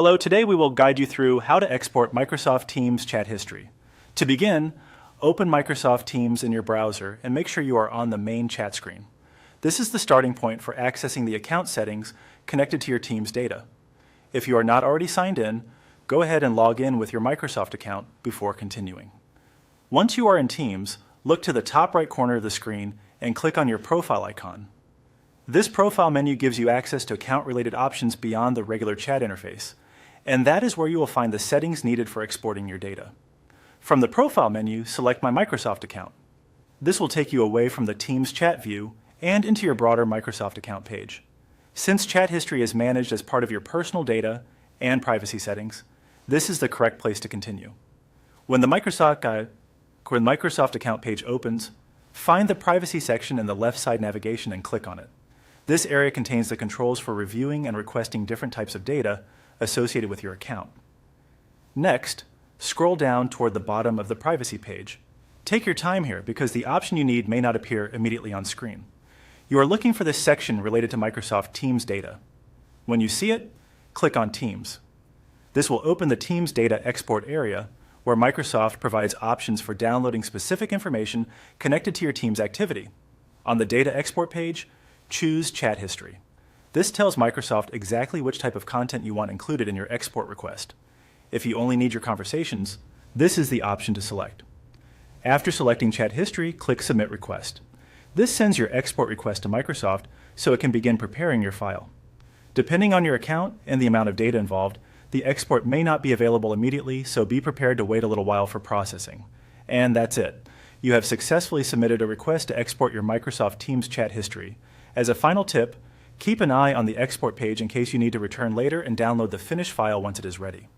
Hello, today we will guide you through how to export Microsoft Teams chat history. To begin, open Microsoft Teams in your browser and make sure you are on the main chat screen. This is the starting point for accessing the account settings connected to your Teams data. If you are not already signed in, go ahead and log in with your Microsoft account before continuing. Once you are in Teams, look to the top right corner of the screen and click on your profile icon. This profile menu gives you access to account-related options beyond the regular chat interface, and that is where you will find the settings needed for exporting your data. From the profile menu, select My Microsoft Account. This will take you away from the Teams chat view and into your broader Microsoft account page. Since chat history is managed as part of your personal data and privacy settings, this is the correct place to continue. When the Microsoft account page opens, find the Privacy section in the left side navigation and click on it. This area contains the controls for reviewing and requesting different types of data associated with your account. Next, scroll down toward the bottom of the Privacy page. Take your time here because the option you need may not appear immediately on screen. You are looking for this section related to Microsoft Teams data. When you see it, click on Teams. This will open the Teams data export area where Microsoft provides options for downloading specific information connected to your Teams activity. On the data export page, choose Chat History. This tells Microsoft exactly which type of content you want included in your export request. If you only need your conversations, this is the option to select. After selecting Chat History, click Submit Request. This sends your export request to Microsoft so it can begin preparing your file. Depending on your account and the amount of data involved, the export may not be available immediately, so be prepared to wait a little while for processing. And that's it. You have successfully submitted a request to export your Microsoft Teams chat history. As a final tip, keep an eye on the export page in case you need to return later and download the finished file once it is ready.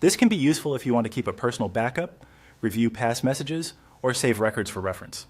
This can be useful if you want to keep a personal backup, review past messages, or save records for reference.